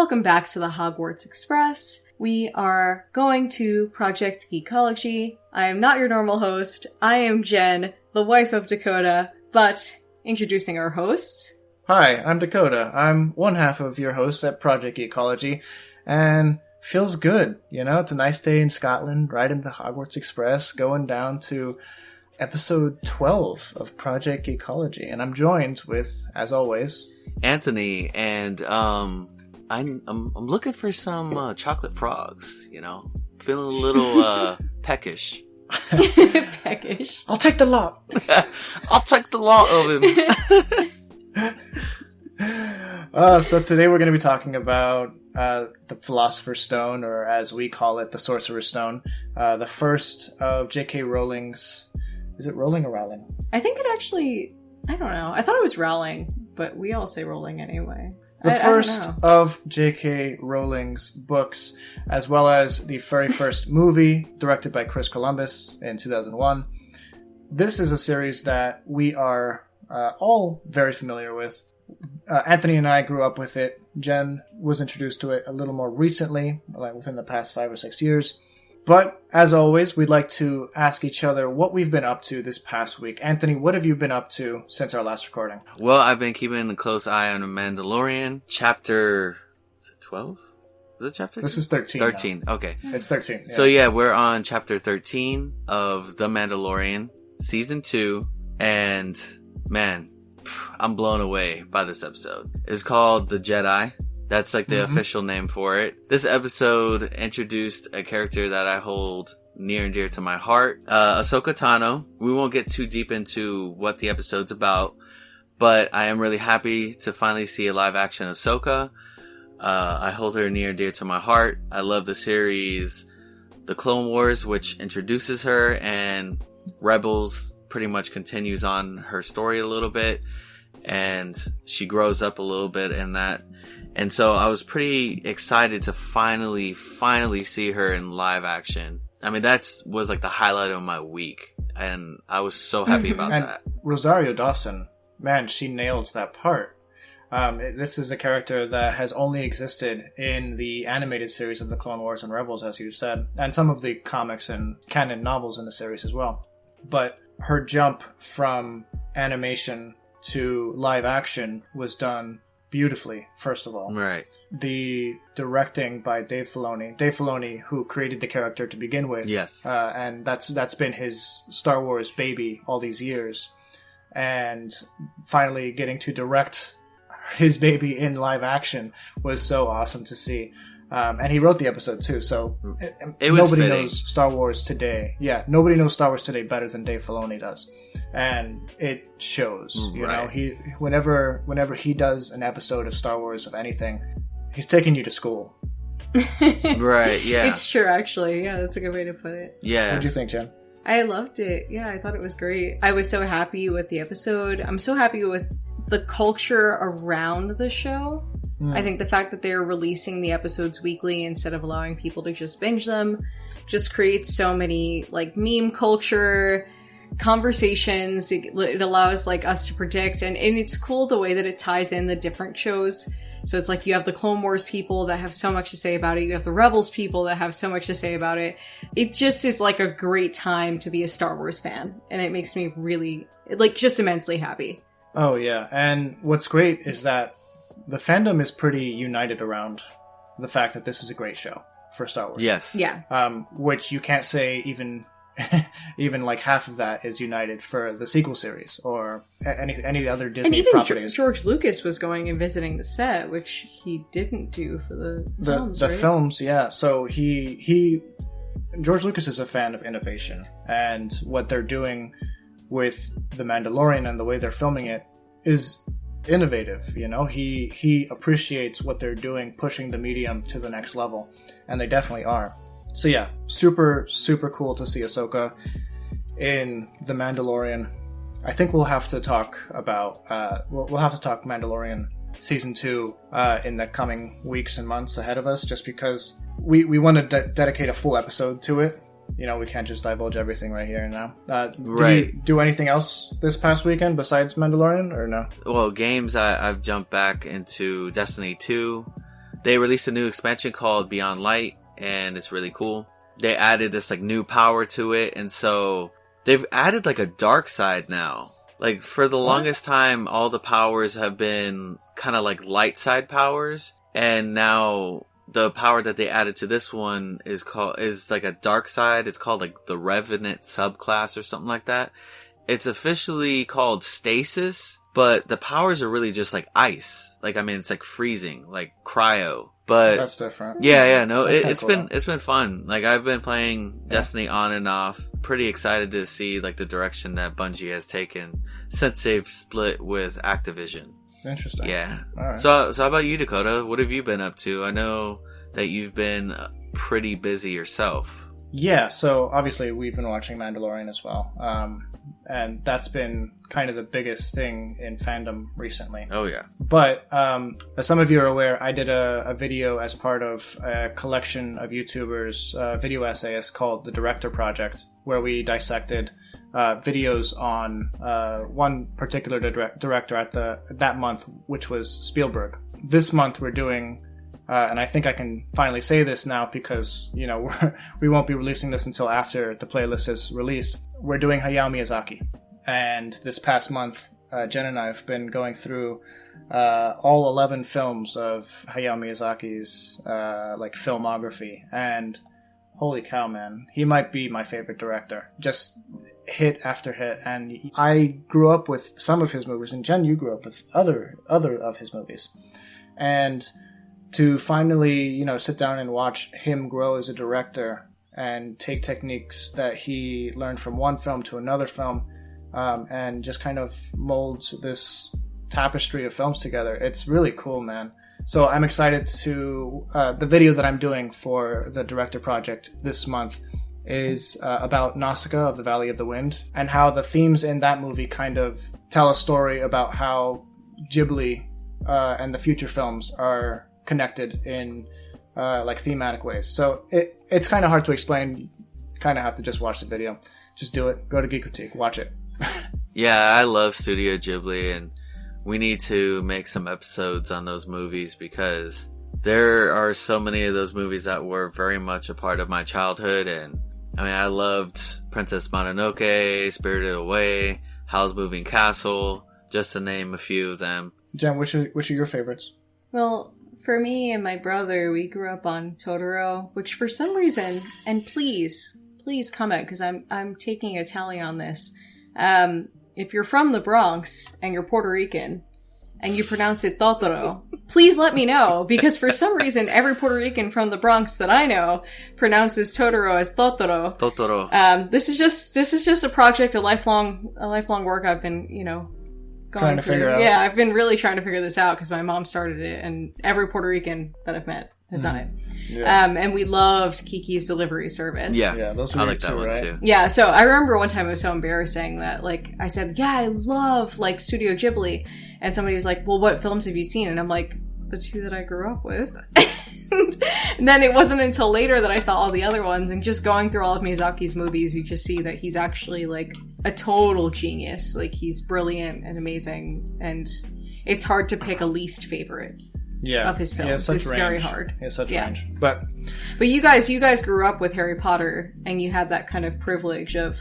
Welcome back to the Hogwarts Express. We are going to Project Geekology. I am not your normal host. I am Jen, the wife of Dakota, but introducing our hosts. Hi, I'm Dakota. I'm one half of your host at Project Geekology, and feels good, you know? It's a nice day in Scotland, riding the Hogwarts Express, going down to episode 12 of Project Geekology, and I'm joined with, as always, Anthony, and I'm looking for some chocolate frogs, you know? Feeling a little peckish. Peckish. I'll take the lot. I'll take the lot of him. So today we're going to be talking about the Philosopher's Stone, or as we call it, the Sorcerer's Stone. The first of J.K. Rowling's... Is it Rowling or Rowling? I think it actually... I don't know. I thought it was Rowling, but we all say Rowling anyway. The first of J.K. Rowling's books, as well as the very first movie directed by Chris Columbus in 2001. This is a series that we are all very familiar with. Anthony and I grew up with it. Jen was introduced to it a little more recently, like within the past 5 or 6 years. But, as always, we'd like to ask each other what we've been up to this past week. Anthony, what have you been up to since our last recording? Well, I've been keeping a close eye on The Mandalorian. Chapter... Is it 12? Is it chapter 2? This is 13. 13, now. Okay. It's 13. Yeah. So yeah, we're on chapter 13 of The Mandalorian, season 2. And, man, I'm blown away by this episode. It's called The Jedi. That's like the official name for it. This episode introduced a character that I hold near and dear to my heart. Ahsoka Tano. We won't get too deep into what the episode's about, but I am really happy to finally see a live action Ahsoka. I hold her near and dear to my heart. I love the series The Clone Wars, which introduces her, and Rebels pretty much continues on her story a little bit, and she grows up a little bit in that. And so I was pretty excited to finally see her in live action. I mean, that was like the highlight of my week. And I was so happy about that. Rosario Dawson, man, she nailed that part. This is a character that has only existed in the animated series of the Clone Wars and Rebels, as you said, and some of the comics and canon novels in the series as well. But her jump from animation to live action was done beautifully, first of all. Right. The directing by Dave Filoni. Dave Filoni, who created the character to begin with. Yes. And that's been his Star Wars baby all these years. And finally getting to direct his baby in live action was so awesome to see. And he wrote the episode too, so nobody knows Star Wars today. Yeah, nobody knows Star Wars today better than Dave Filoni does. And it shows, you know, he whenever he does an episode of Star Wars of anything, he's taking you to school. Right, yeah. It's true, actually. Yeah, that's a good way to put it. Yeah. What did you think, Jen? I loved it. Yeah, I thought it was great. I was so happy with the episode. I'm so happy with the culture around the show. I think the fact that they're releasing the episodes weekly instead of allowing people to just binge them just creates so many like meme culture conversations. It allows like us to predict, and it's cool the way that it ties in the different shows. So it's like you have the Clone Wars people that have so much to say about it. You have the Rebels people that have so much to say about it. It just is like a great time to be a Star Wars fan. And it makes me really, like, just immensely happy. Oh, yeah. And what's great is that the fandom is pretty united around the fact that this is a great show for Star Wars. Yes. Yeah. Which you can't say even like half of that is united for the sequel series or any other Disney properties. And even George Lucas was going and visiting the set, which he didn't do for the films, the right? films, yeah. So George Lucas is a fan of innovation, and what they're doing with The Mandalorian and the way they're filming it is innovative. You know, he appreciates what they're doing, pushing the medium to the next level, and they definitely are. So yeah, super, super cool to see Ahsoka in The Mandalorian. I think we'll have to talk about, we'll have to talk Mandalorian Season 2 in the coming weeks and months ahead of us, just because we want to dedicate a full episode to it. You know, we can't just divulge everything right here and now. Right. Did you do anything else this past weekend besides Mandalorian, or no? Well, games, I've jumped back into Destiny 2. They released a new expansion called Beyond Light, and it's really cool. They added this like new power to it, and so they've added like a dark side now. Like for the longest time, all the powers have been kind of like light side powers, and now the power that they added to this one is like a dark side. It's called like the Revenant subclass or something like that. It's officially called Stasis, but the powers are really just like ice. Like, I mean, it's like freezing, like cryo. But that's different. Yeah, no, it's cool. been fun. Like, I've been playing Destiny on and off. Pretty excited to see like the direction that Bungie has taken since they've split with Activision. Interesting. Yeah. All right. So how about you, Dakota? What have you been up to? I know that you've been pretty busy yourself. Yeah, so obviously we've been watching Mandalorian as well. And that's been kind of the biggest thing in fandom recently. Oh, yeah. But as some of you are aware, I did a video as part of a collection of YouTubers' video essays called The Director Project, where we dissected videos on one particular director at that month, which was Spielberg. This month we're doing... and I think I can finally say this now because, you know, we won't be releasing this until after the playlist is released. We're doing Hayao Miyazaki. And this past month, Jen and I have been going through all 11 films of Hayao Miyazaki's like filmography. And holy cow, man, he might be my favorite director. Just hit after hit. And I grew up with some of his movies, and Jen, you grew up with other of his movies. And to finally, you know, sit down and watch him grow as a director and take techniques that he learned from one film to another film, and just kind of mold this tapestry of films together. It's really cool, man. So I'm excited to... the video that I'm doing for the Director Project this month is about Nausicaa of the Valley of the Wind, and how the themes in that movie kind of tell a story about how Ghibli and the future films are connected in like thematic ways. So it's kind of hard to explain. You kind of have to just watch the video. Just do it. Go to Geekritique. Watch it. Yeah, I love Studio Ghibli, and we need to make some episodes on those movies because there are so many of those movies that were very much a part of my childhood. And I mean, I loved Princess Mononoke, Spirited Away, Howl's Moving Castle, just to name a few of them. Jen, which are your favorites? Well, for me and my brother, we grew up on Totoro, which for some reason, and please comment, because I'm taking a tally on this. If you're from the Bronx and you're Puerto Rican and you pronounce it Totoro, please let me know, because for some reason every Puerto Rican from the Bronx that I know pronounces Totoro as Totoro. Totoro. This is just a project, a lifelong work I've been, trying to figure out. Yeah, I've been really trying to figure this out because my mom started it, and every Puerto Rican that I've met has done it. Yeah. And we loved Kiki's Delivery Service. Yeah, those were I like that too, one right? too. Yeah, so I remember one time it was so embarrassing that, like, I said, yeah, I love, like, Studio Ghibli. And somebody was like, well, what films have you seen? And I'm like, the two that I grew up with. And then it wasn't until later that I saw all the other ones, and just going through all of Miyazaki's movies, you just see that he's actually, like, a total genius. Like, he's brilliant and amazing, and it's hard to pick a least favorite of his films. It's range. Very hard. He has such range. But you guys grew up with Harry Potter, and you had that kind of privilege of,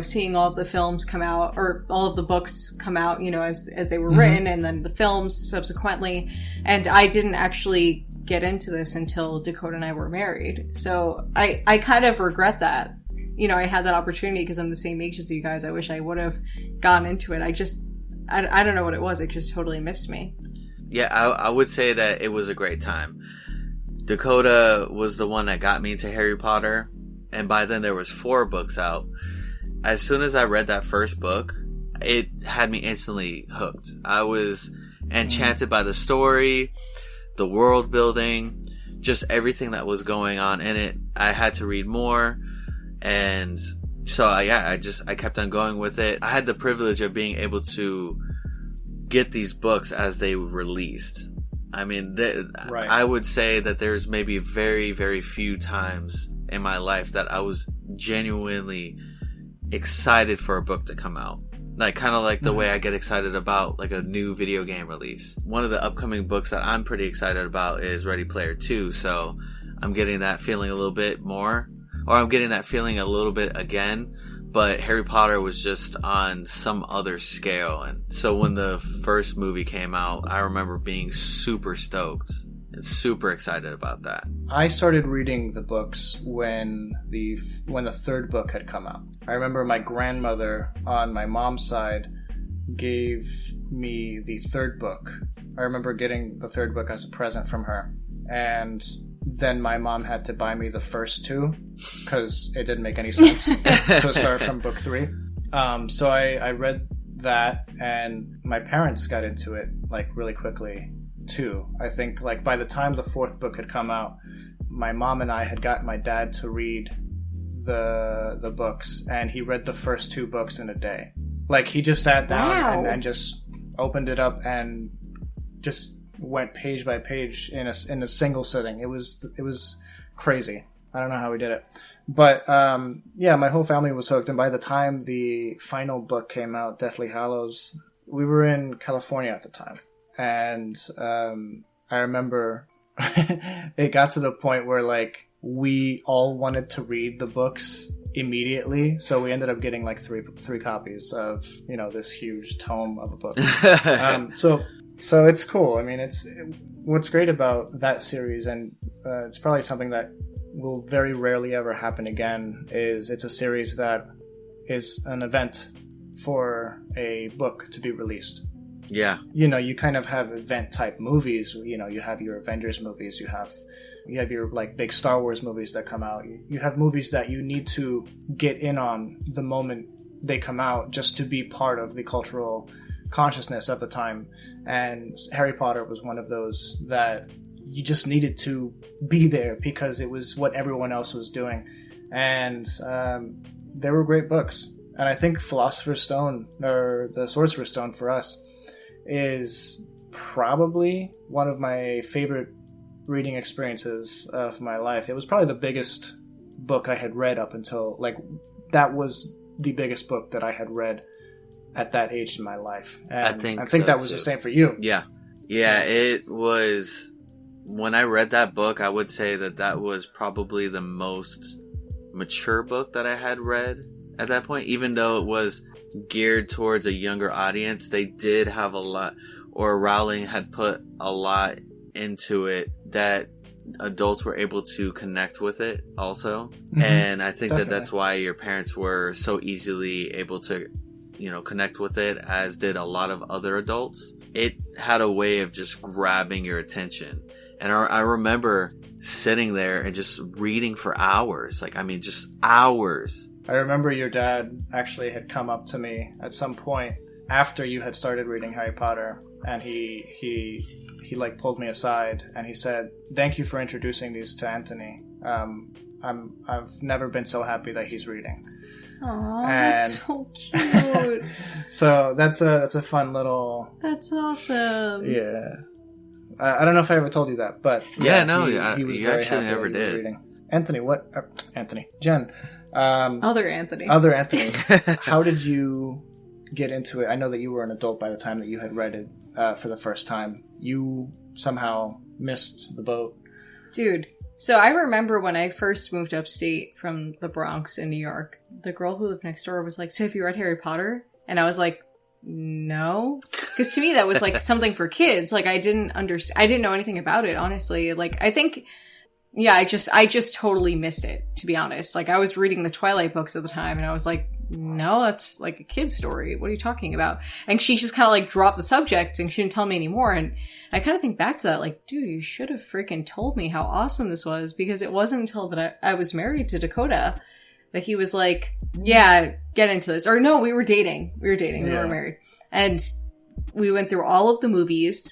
seeing all of the films come out, or all of the books come out, as they were written, and then the films subsequently. And I didn't actually get into this until Dakota and I were married. So I kind of regret that. I had that opportunity because I'm the same age as you guys. I wish I would have gotten into it. I don't know what it was. It just totally missed me. Yeah, I would say that it was a great time. Dakota was the one that got me into Harry Potter, and by then there was 4 books out. As soon as I read that first book, it had me instantly hooked. I was enchanted by the story, the world building, just everything that was going on in it. I had to read more, and so I kept on going with it. I had the privilege of being able to get these books as they were released. I mean, I would say that there's maybe very, very few times in my life that I was genuinely excited for a book to come out. Like, kind of like the way I get excited about like a new video game release. One of the upcoming books that I'm pretty excited about is Ready Player 2. So I'm getting that feeling a little bit more, or I'm getting that feeling a little bit again. But Harry Potter was just on some other scale. And so when the first movie came out, I remember being super stoked and super excited about that. I started reading the books when the third book had come out. I remember my grandmother on my mom's side gave me the third book. I remember getting the third book as a present from her. And then my mom had to buy me the first two because it didn't make any sense to start from book 3. So I read that, and my parents got into it like really quickly too. I think like by the time the fourth book had come out, my mom and I had gotten my dad to read the books, and he read the first 2 books in a day. Like he just sat down and just opened it up and just went page by page in a single sitting. It was crazy. I don't know how we did it, but yeah, my whole family was hooked. And by the time the final book came out, Deathly Hallows, we were in California at the time, and I remember it got to the point where like we all wanted to read the books immediately, so we ended up getting like three copies of this huge tome of a book. So it's cool. I mean, what's great about that series, and it's probably something that will very rarely ever happen again, is it's a series that is an event for a book to be released. Yeah. You kind of have event type movies. You have your Avengers movies. You have your like big Star Wars movies that come out. You have movies that you need to get in on the moment they come out just to be part of the cultural consciousness of the time. And Harry Potter was one of those that you just needed to be there because it was what everyone else was doing. And they were great books. And I think Philosopher's Stone, or the Sorcerer's Stone for us, is probably one of my favorite reading experiences of my life. It was probably the biggest book I had read up until, like, that was the biggest book that I had read at that age in my life. And I think so that was too. The same for you. Yeah, it was. When I read that book, I would say that was probably the most mature book that I had read at that point. Even though it was geared towards a younger audience, they did have a lot, or Rowling had put a lot into it that adults were able to connect with it also. Mm-hmm. And I think that's why your parents were so easily able to connect with it, as did a lot of other adults. It had a way of just grabbing your attention. And I remember sitting there and just reading for hours. Just hours. I remember your dad actually had come up to me at some point after you had started reading Harry Potter, and he like pulled me aside and he said, "Thank you for introducing these to Anthony. I've never been so happy that he's reading." Aww, that's so cute. So that's a fun little. That's awesome. Yeah, I don't know if I ever told you that, but he was you very actually happy never did. Reading. Anthony, Jen. Other Anthony. How did you get into it? I know that you were an adult by the time that you had read it for the first time. You somehow missed the boat, dude. So I remember when I first moved upstate from the Bronx in New York, the girl who lived next door was like, "So have you read Harry Potter?" And I was like, "No," because to me that was like something for kids. Like I didn't know anything about it, honestly. Like I think, yeah, I just totally missed it, to be honest. Like I was reading the Twilight books at the time, and I was like, "No, that's like a kid's story. What are you talking about?" And she just kind of like dropped the subject, and she didn't tell me anymore. And I kind of think back to that, like, dude, you should have freaking told me how awesome this was, because it wasn't until that I was married to Dakota that he was like, "Yeah, get into this." Or no, we were dating. We were married. And we went through all of the movies,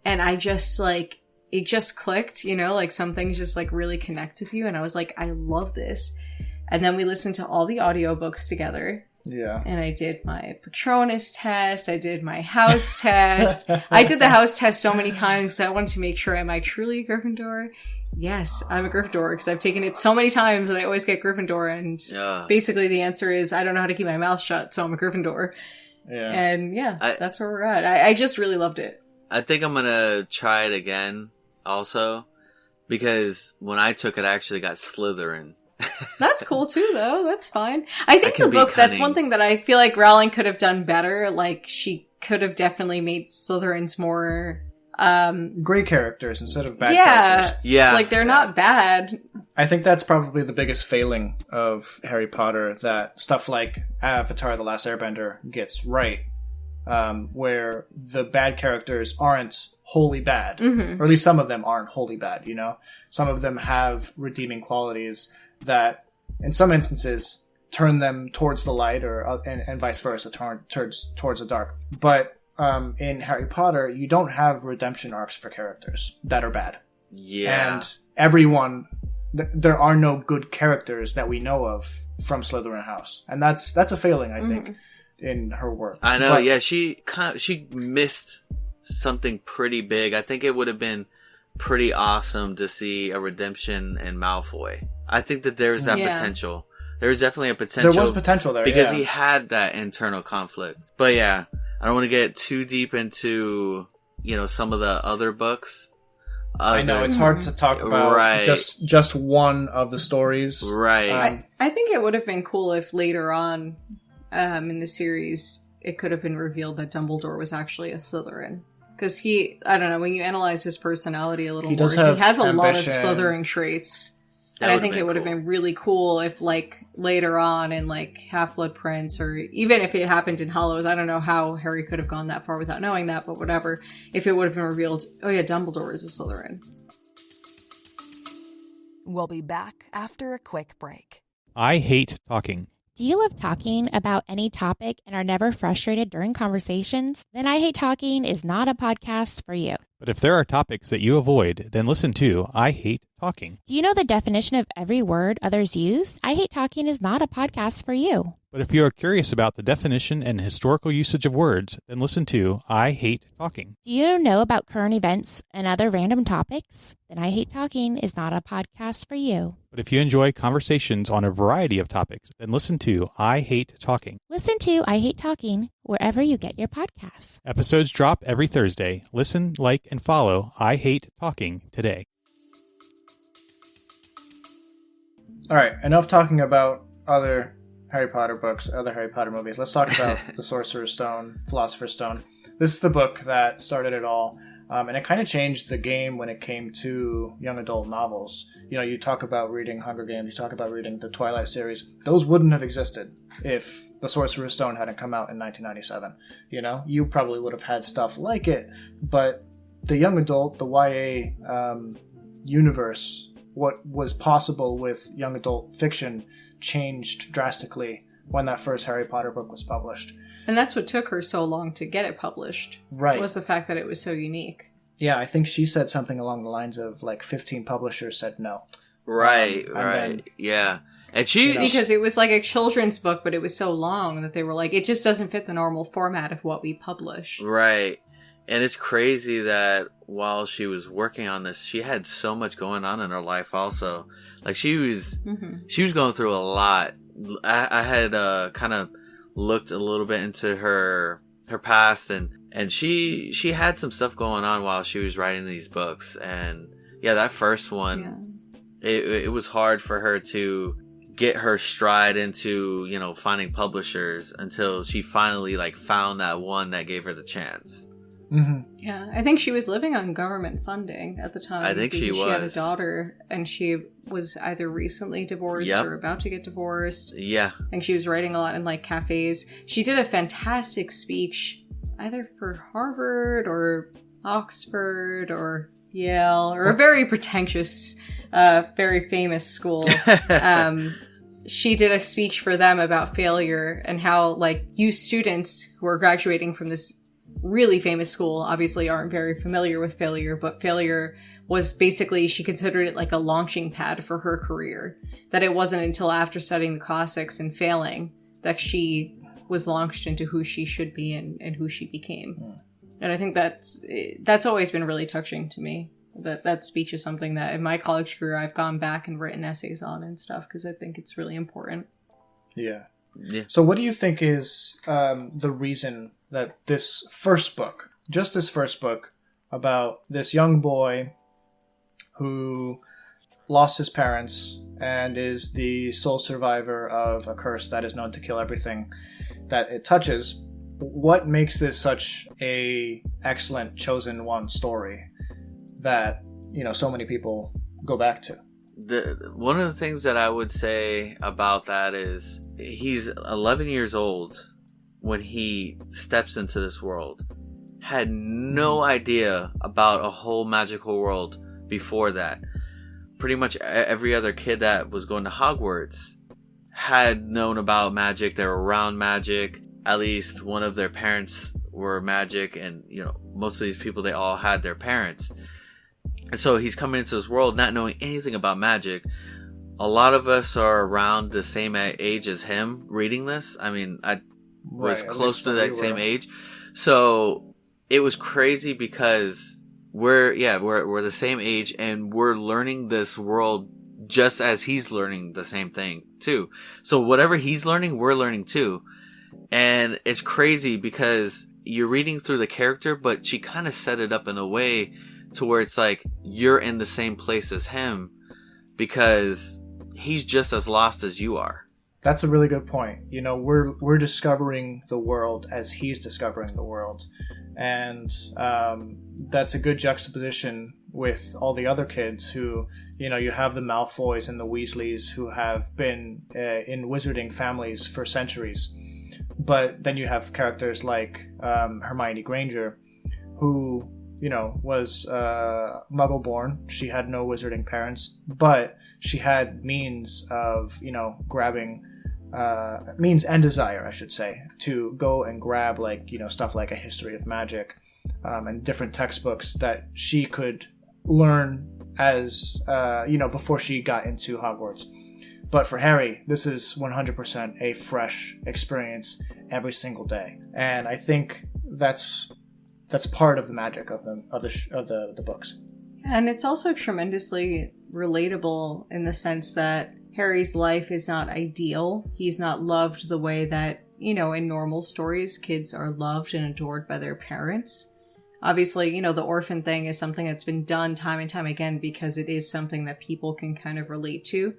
and I just like, it just clicked, like some things just like really connect with you. And I was like, I love this. And then we listened to all the audiobooks together. Yeah. And I did my Patronus test. I did my house test. I did the house test so many times that I wanted to make sure, am I truly a Gryffindor? Yes, I'm a Gryffindor, because I've taken it so many times that I always get Gryffindor. And basically the answer is, I don't know how to keep my mouth shut, so I'm a Gryffindor. Yeah. And that's where we're at. I just really loved it. I think I'm gonna try it again also, because when I took it, I actually got Slytherin. That's cool too, though. That's fine. I think the book, that's one thing that I feel like Rowling could have done better. Like, she could have definitely made Slytherins more... gray characters instead of bad characters. Yeah. Like, they're not bad. I think that's probably the biggest failing of Harry Potter, that stuff like Avatar: The Last Airbender gets right, where the bad characters aren't wholly bad, or at least some of them aren't wholly bad, you know? Some of them have redeeming qualities that, in some instances, turn them towards the light, or and vice versa, towards the dark. But in Harry Potter, you don't have redemption arcs for characters that are bad. Yeah. And everyone... there are no good characters that we know of from Slytherin House, and that's a failing, I think, in her work. I know. But, she missed something pretty big. I think it would have been pretty awesome to see a redemption in Malfoy. I think that there's that potential. There's definitely a potential. There was potential there because he had that internal conflict. But yeah, I don't want to get too deep into some of the other books. I know it's hard to talk about just one of the stories. Right. I think it would have been cool if later on in the series it could have been revealed that Dumbledore was actually a Slytherin. Because I don't know, when you analyze his personality a little more, he has a lot of Slytherin traits. And I think it would have been really cool if, like, later on in, like, Half-Blood Prince, or even if it happened in Hollows, I don't know how Harry could have gone that far without knowing that, but whatever. If it would have been revealed, oh yeah, Dumbledore is a Slytherin. We'll be back after a quick break. I hate talking. Do you love talking about any topic and are never frustrated during conversations? Then I Hate Talking is not a podcast for you. But if there are topics that you avoid, then listen to I Hate Talking. Do you know the definition of every word others use? I Hate Talking is not a podcast for you. But if you are curious about the definition and historical usage of words, then listen to I Hate Talking. Do you know about current events and other random topics? Then I Hate Talking is not a podcast for you. But if you enjoy conversations on a variety of topics, then listen to I Hate Talking. Listen to I Hate Talking wherever you get your podcasts. Episodes drop every Thursday. Listen, like, and follow I Hate Talking today. All right, enough talking about other Harry Potter books, other Harry Potter movies. Let's talk about The Sorcerer's Stone, Philosopher's Stone. This is the book that started it all, and it kind of changed the game when it came to young adult novels. You know, you talk about reading Hunger Games, you talk about reading the Twilight series. Those wouldn't have existed if The Sorcerer's Stone hadn't come out in 1997. You know, you probably would have had stuff like it, but the young adult, the YA universe, what was possible with young adult fiction changed drastically when that first Harry Potter book was published. And that's what took her so long to get it published. Right. Was the fact that it was so unique. Yeah, I think she said something along the lines of, like, 15 publishers said no. Right, then, yeah. And she... Because it was like a children's book, but it was so long that they were like, it just doesn't fit the normal format of what we publish. Right. And it's crazy that while she was working on this, she had so much going on in her life also. Like, she was going through a lot. I had kind of looked a little bit into her past, and she had some stuff going on while she was writing these books. And yeah, that first one, it was hard for her to get her stride into, finding publishers until she finally, like, found that one that gave her the chance. Mm-hmm. Yeah, I think she was living on government funding at the time. I think she was. She had a daughter, and she was either recently divorced or about to get divorced. Yeah. I think she was writing a lot in, like, cafes. She did a fantastic speech, either for Harvard or Oxford or Yale, or a very pretentious, very famous school. She did a speech for them about failure and how, like, you students who are graduating from this really famous school obviously aren't very familiar with failure, but failure was basically, she considered it like a launching pad for her career. That it wasn't until after studying the classics and failing that she was launched into who she should be and who she became. And I think that's always been really touching to me. That speech is something that in my college career I've gone back and written essays on and stuff, because I think it's really important. Yeah. Yeah. So what do you think is the reason that this first book, just this first book, about this young boy who lost his parents and is the sole survivor of a curse that is known to kill everything that it touches, what makes this such a excellent chosen one story that, you know, so many people go back to? One of the things that I would say about that is he's 11 years old when he steps into this world. Had no idea about a whole magical world before that. Pretty much every other kid that was going to Hogwarts had known about magic. They were around magic. At least one of their parents were magic, and you know, most of these people, they all had their parents. And so he's coming into this world not knowing anything about magic. A lot of us are around the same age as him reading this. I mean, I was close to that same age. So it was crazy because we're the same age, and we're learning this world just as he's learning the same thing too. So whatever he's learning, we're learning too. And it's crazy because you're reading through the character, but she kind of set it up in a way to where it's like you're in the same place as him because he's just as lost as you are. That's a really good point. You know, we're discovering the world as he's discovering the world. And that's a good juxtaposition with all the other kids who, you know, you have the Malfoys and the Weasleys who have been in wizarding families for centuries. But then you have characters like Hermione Granger, who, you know, was Muggle-born. She had no wizarding parents, but she had means of, you know, grabbing means and desire, I should say, to go and grab, like, you know, stuff like A History of Magic and different textbooks that she could learn as, you know, before she got into Hogwarts. But for Harry, this is 100% a fresh experience every single day, and I think that's part of the magic of the books. And it's also tremendously relatable in the sense that Harry's life is not ideal. He's not loved the way that, you know, in normal stories, kids are loved and adored by their parents. Obviously, you know, the orphan thing is something that's been done time and time again because it is something that people can kind of relate to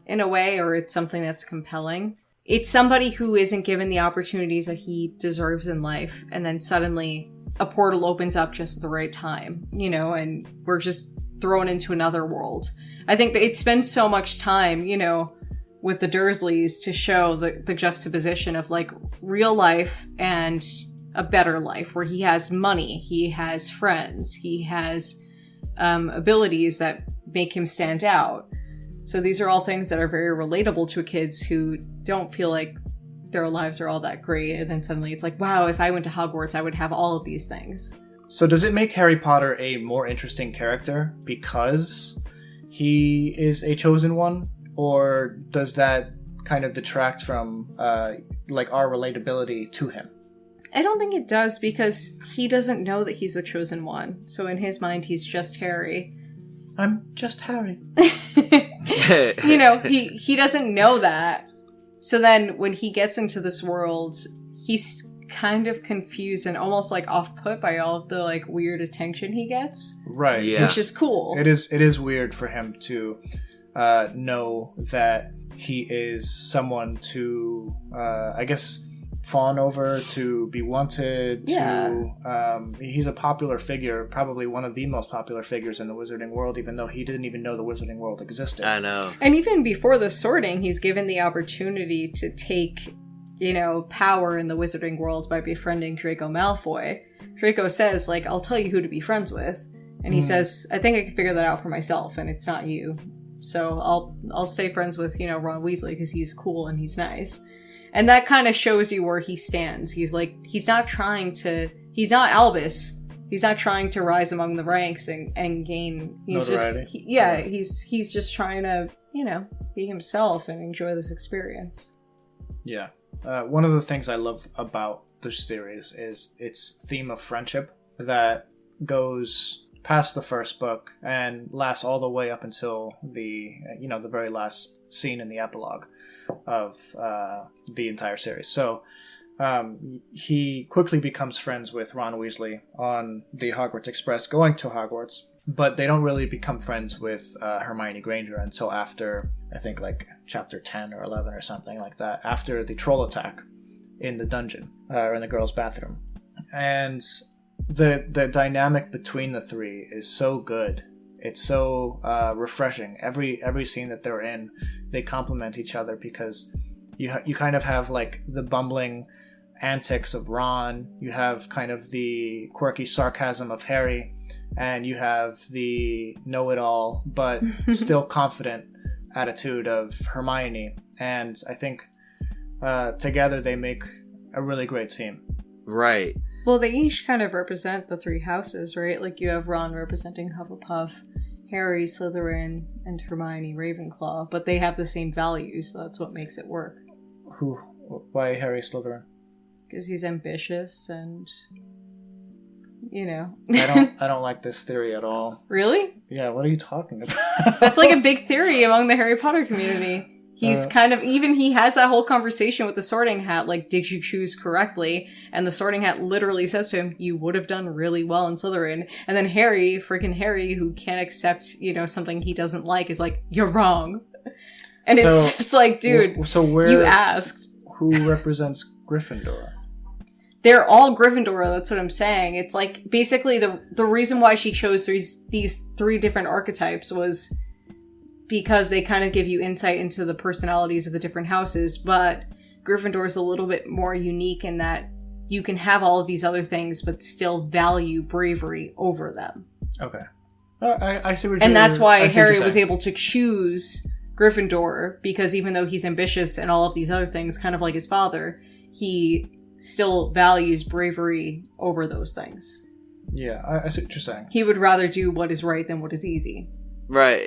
in a way, or it's something that's compelling. It's somebody who isn't given the opportunities that he deserves in life, and then suddenly a portal opens up just at the right time, you know, and we're just thrown into another world. I think that it spends so much time, you know, with the Dursleys to show the juxtaposition of like real life and a better life where he has money, he has friends, he has abilities that make him stand out. So these are all things that are very relatable to kids who don't feel like their lives are all that great. And then suddenly it's like, wow, if I went to Hogwarts, I would have all of these things. So does it make Harry Potter a more interesting character because he is a chosen one? Or does that kind of detract from like our relatability to him? I don't think it does because he doesn't know that he's the chosen one. So in his mind, he's just Harry. I'm just Harry. You know, he doesn't know that. So then when he gets into this world, he's kind of confused and almost like off-put by all of the like weird attention he gets. Right. Yeah. Which is cool. It is weird for him to know that he is someone to, I guess, fawn over, to be wanted, he's a popular figure, probably one of the most popular figures in the wizarding world, even though he didn't even know the wizarding world existed. I know. And even before the sorting, he's given the opportunity to take, you know, power in the wizarding world by befriending Draco Malfoy. Draco says, like, I'll tell you who to be friends with. And he says, I think I can figure that out for myself, and it's not you. So I'll stay friends with, you know, Ron Weasley because he's cool and he's nice. And that kind of shows you where he stands. He's like, he's not Albus. He's not trying to rise among the ranks and gain. He's notoriety. He's just trying to, you know, be himself and enjoy this experience. Yeah. One of the things I love about this series is its theme of friendship that goes past the first book and lasts all the way up until the the very last scene in the epilogue of the entire series. So he quickly becomes friends with Ron Weasley on the Hogwarts Express going to Hogwarts, but they don't really become friends with Hermione Granger until after, I think, like chapter 10 or 11 or something like that, after the troll attack in the dungeon or in the girls' bathroom. And the dynamic between the three is so good. It's so refreshing. Every scene that they're in, they complement each other, because you kind of have like the bumbling antics of Ron, you have kind of the quirky sarcasm of Harry, and you have the know-it-all but still confident attitude of Hermione. And I think together they make a really great team. Right. Well, they each kind of represent the three houses, right? Like, you have Ron representing Hufflepuff, Harry Slytherin, and Hermione Ravenclaw, but they have the same values, so that's what makes it work. Why Harry Slytherin? Because he's ambitious and, I don't like this theory at all. Really? Yeah, what are you talking about? That's like a big theory among the Harry Potter community. He's kind of, even he has that whole conversation with the Sorting Hat, like, did you choose correctly? And the Sorting Hat literally says to him, you would have done really well in Slytherin. And then Harry, who can't accept, something he doesn't like, is like, you're wrong. And it's just like, dude, you asked. Who represents Gryffindor? They're all Gryffindor, that's what I'm saying. It's like, basically, the reason why she chose these three different archetypes was because they kind of give you insight into the personalities of the different houses, but Gryffindor is a little bit more unique in that you can have all of these other things, but still value bravery over them. Okay. I see what and that's why Harry was able to choose Gryffindor, because even though he's ambitious and all of these other things, kind of like his father, he still values bravery over those things. Yeah, I see what you're saying. He would rather do what is right than what is easy. Right.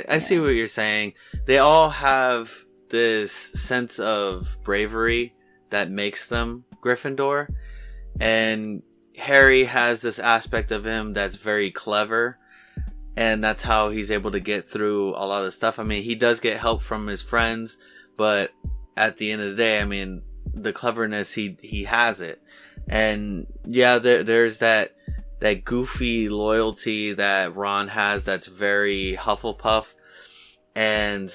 I see what you're saying. They all have this sense of bravery that makes them Gryffindor. And Harry has this aspect of him that's very clever. And that's how he's able to get through a lot of stuff. I mean, he does get help from his friends, but at the end of the day, I mean, the cleverness, he has it. And yeah, there's that goofy loyalty that Ron has that's very Hufflepuff. And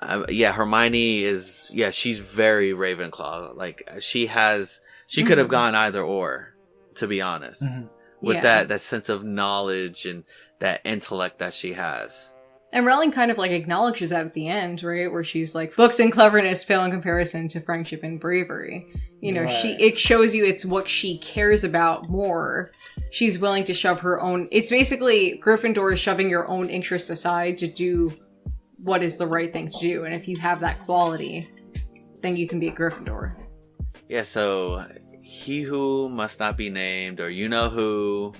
Hermione is, she's very Ravenclaw. Like, she could have gone either or, to be honest. Mm-hmm. With that sense of knowledge and that intellect that she has. And Rowling kind of like acknowledges that at the end, right? Where she's like, books and cleverness pale in comparison to friendship and bravery. Right. It shows you it's what she cares about more. She's willing to shove her own... It's basically Gryffindor is shoving your own interests aside to do what is the right thing to do. And if you have that quality, then you can be a Gryffindor. Yeah, so he who must not be named, or you know who,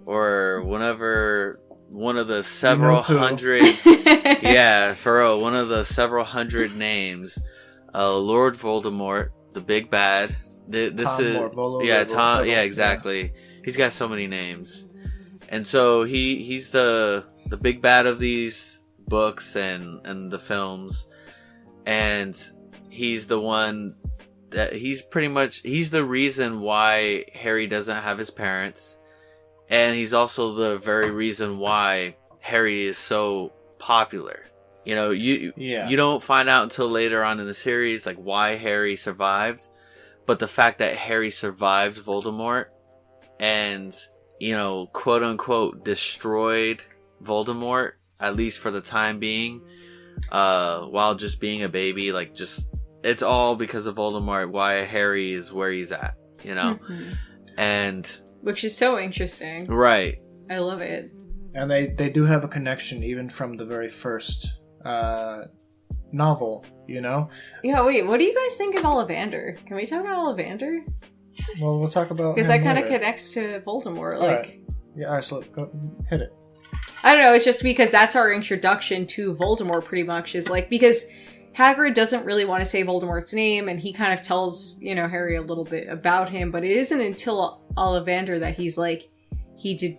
or whenever one of the several hundred... yeah, for real, one of the several hundred names. Lord Voldemort, the big bad. Tom. Yeah, exactly. Yeah. He's got so many names, and so he's the big bad of these books and the films, and he's the one that he's the reason why Harry doesn't have his parents, and he's also the very reason why Harry is so popular. You don't find out until later on in the series like why Harry survived, but the fact that Harry survives Voldemort and, quote unquote destroyed Voldemort, at least for the time being, while just being a baby, like, just, it's all because of Voldemort why Harry is where he's at, Mm-hmm. And which is so interesting. Right. I love it. And they do have a connection even from the very first novel, Yeah, wait, what do you guys think of Ollivander? Can we talk about Ollivander? Well, we'll talk about... Because that kind of connects to Voldemort, all right. Yeah, alright, so go, hit it. I don't know, it's just because that's our introduction to Voldemort, pretty much, is like, because Hagrid doesn't really want to say Voldemort's name, and he kind of tells, Harry a little bit about him, but it isn't until Ollivander that he's like, he did,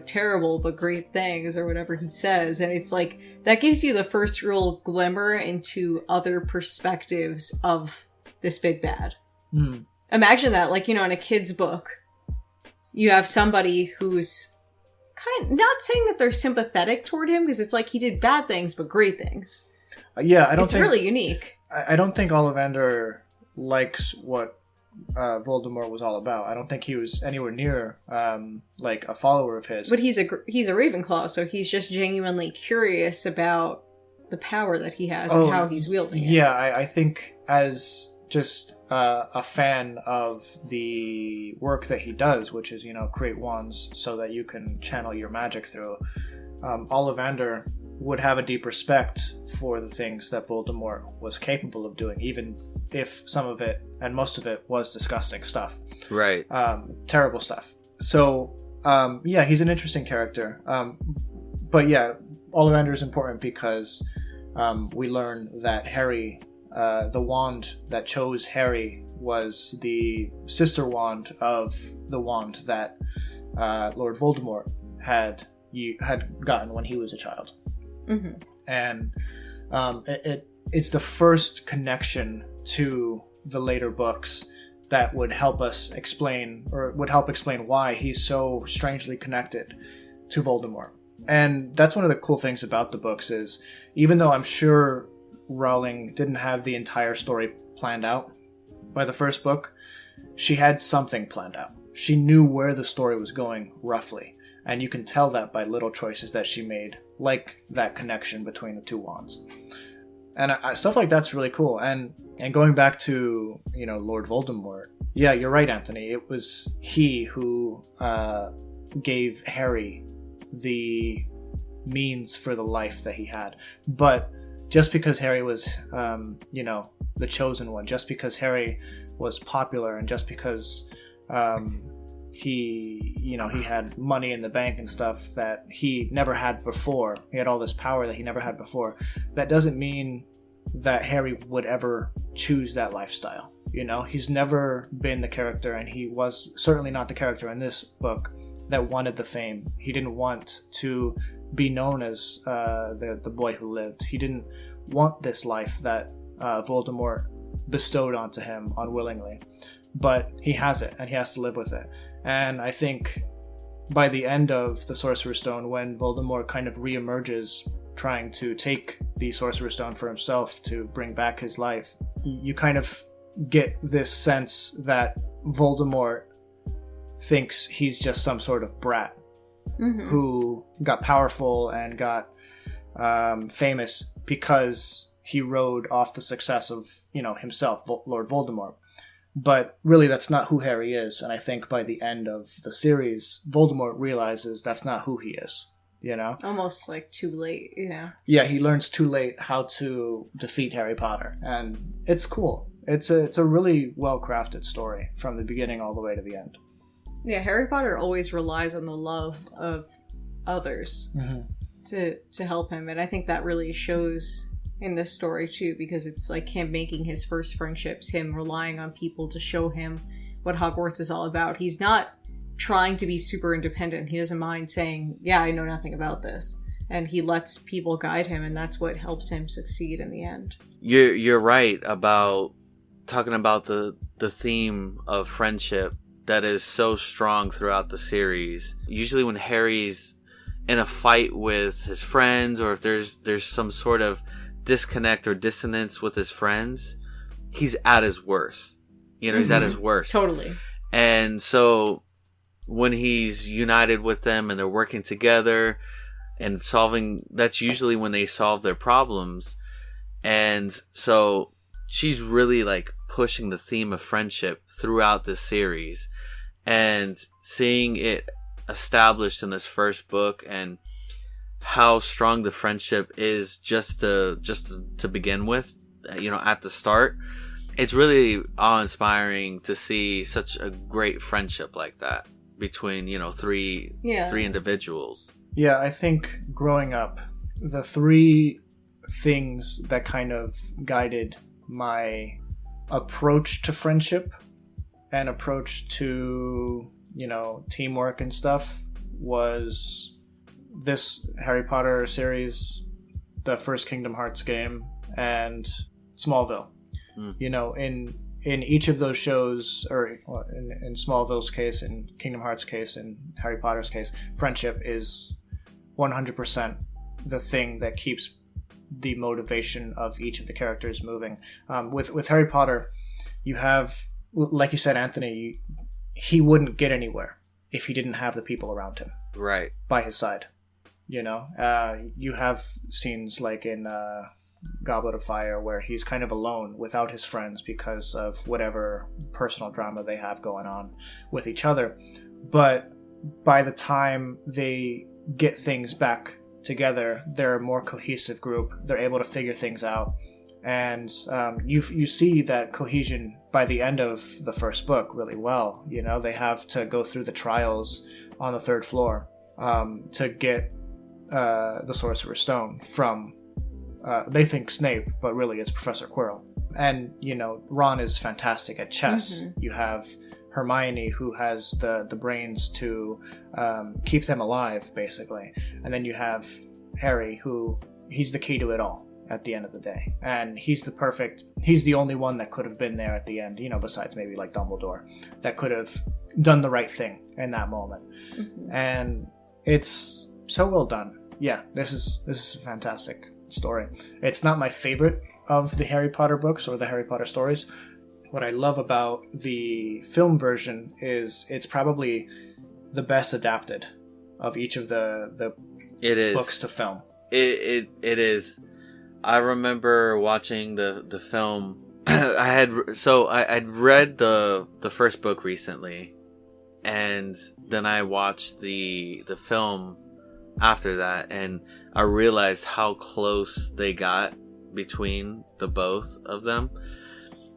terrible but great things, or whatever he says. And it's like, that gives you the first real glimmer into other perspectives of this big bad. Imagine that, like, in a kid's book, you have somebody who's not saying that they're sympathetic toward him, because it's like he did bad things but great things. It's really unique. I don't think Ollivander likes what Voldemort was all about. I don't think he was anywhere near like a follower of his. But he's a Ravenclaw, so he's just genuinely curious about the power that he has and how he's wielding it. Yeah, I think as just a fan of the work that he does, which is, create wands so that you can channel your magic through, Ollivander would have a deep respect for the things that Voldemort was capable of doing, even if some of it, and most of it, was disgusting stuff. Right. Terrible stuff. So, he's an interesting character. But yeah, Ollivander is important because we learn that Harry, the wand that chose Harry, was the sister wand of the wand that Lord Voldemort had gotten when he was a child. Mm-hmm. And it's the first connection to the later books that would help us explain, or would help explain why he's so strangely connected to Voldemort. And that's one of the cool things about the books is, even though I'm sure Rowling didn't have the entire story planned out by the first book, she had something planned out. She knew where the story was going roughly. And you can tell that by little choices that she made, like that connection between the two wands. And stuff like that's really cool. And going back to, Lord Voldemort, yeah, you're right, Anthony. It was he who gave Harry the means for the life that he had. But just because Harry was, the chosen one, just because Harry was popular, and just because he had money in the bank and stuff that he never had before, he had all this power that he never had before, that doesn't mean that Harry would ever choose that lifestyle. He's never been the character, and he was certainly not the character in this book that wanted the fame. He didn't want to be known as the boy who lived. He didn't want this life that Voldemort bestowed onto him unwillingly. But he has it, and he has to live with it. And I think by the end of the Sorcerer's Stone, when Voldemort kind of reemerges, trying to take the Sorcerer's Stone for himself to bring back his life, you kind of get this sense that Voldemort thinks he's just some sort of brat who got powerful and got famous because he rode off the success of, himself, Lord Voldemort. But really, that's not who Harry is. And I think by the end of the series, Voldemort realizes that's not who he is, Almost like too late, Yeah, he learns too late how to defeat Harry Potter. And it's cool. It's a really well-crafted story from the beginning all the way to the end. Yeah, Harry Potter always relies on the love of others to help him. And I think that really shows in this story too, because it's like him making his first friendships, him relying on people to show him what Hogwarts is all about. He's not trying to be super independent. He doesn't mind saying, yeah, I know nothing about this. And he lets people guide him, and that's what helps him succeed in the end. You're right about talking about the theme of friendship that is so strong throughout the series. Usually when Harry's in a fight with his friends, or if there's some sort of disconnect or dissonance with his friends, he's at his worst. He's at his worst. Totally. And so when he's united with them and they're working together and solving, that's usually when they solve their problems. And so she's really like pushing the theme of friendship throughout this series, and seeing it established in this first book, and how strong the friendship is just to begin with, at the start. It's really awe-inspiring to see such a great friendship like that between, three individuals. Yeah, I think growing up, the three things that kind of guided my approach to friendship and approach to, teamwork and stuff was this Harry Potter series, the first Kingdom Hearts game, and Smallville. You know, in each of those shows, or in Smallville's case, in Kingdom Hearts' case, in Harry Potter's case, friendship is 100% the thing that keeps the motivation of each of the characters moving. With Harry Potter, you have, like you said, Anthony, he wouldn't get anywhere if he didn't have the people around him, Right. by his side. You know, you have scenes like in Goblet of Fire where he's kind of alone without his friends because of whatever personal drama they have going on with each other. But by the time they get things back together, they're a more cohesive group. They're able to figure things out. And you see that cohesion by the end of the first book really well. You know, they have to go through the trials on the third floor to get the Sorcerer's Stone from, they think Snape, but really it's Professor Quirrell. And, you know, Ron is fantastic at chess. You have Hermione, who has the brains to keep them alive, basically. And then you have Harry, who, he's the key to it all at the end of the day. And he's the only one that could have been there at the end, you know, besides maybe like Dumbledore, that could have done the right thing in that moment. And it's so well done. Yeah, this is a fantastic story. It's not my favorite of the Harry Potter books or the Harry Potter stories. What I love about the film version is it's probably the best adapted of each of the books to film. It is. I remember watching the film. I'd read the first book recently, and then I watched the film after that, and I realized how close they got between the both of them.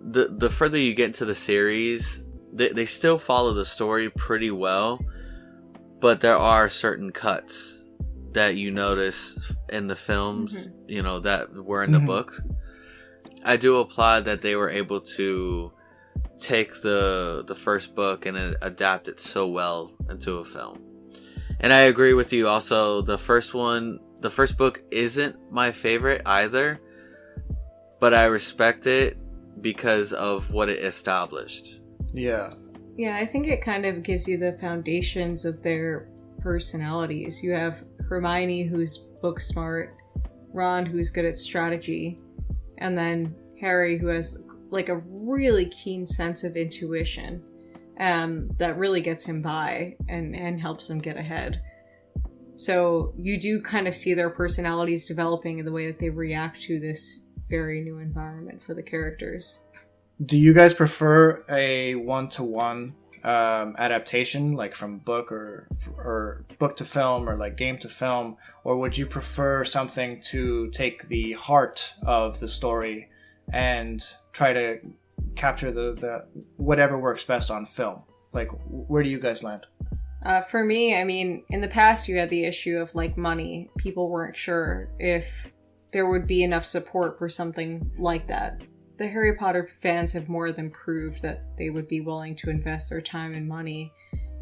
The further you get into the series, they still follow the story pretty well, but there are certain cuts that you notice in the films, you know, that were in the book. I do applaud that they were able to take the first book and adapt it so well into a film. And I agree with you also, the first book isn't my favorite either, but I respect it because of what it established. Yeah. Yeah, I think it kind of gives you the foundations of their personalities. You have Hermione, who's book smart, Ron, who's good at strategy, and then Harry, who has like a really keen sense of intuition that really gets him by and helps him get ahead. So you do kind of see their personalities developing in the way that they react to this very new environment for the characters. Do you guys prefer a one-to-one adaptation, like from book or book to film, or like game to film, or would you prefer something to take the heart of the story and try to capture the whatever works best on film? Like, where do you guys land? For me, I mean, in the past you had the issue of like money. People weren't sure if there would be enough support for something like that. The Harry Potter fans have more than proved that they would be willing to invest their time and money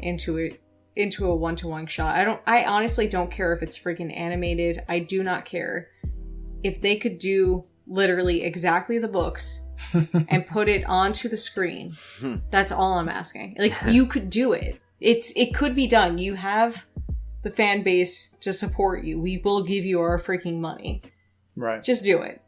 into a one-to-one shot. I honestly don't care if it's freaking animated. I do not care. If they could do literally exactly the books and put it onto the screen, that's all I'm asking. Like, you could do it. It could be done. You have the fan base to support you. We will give you our freaking money. Right. Just do it.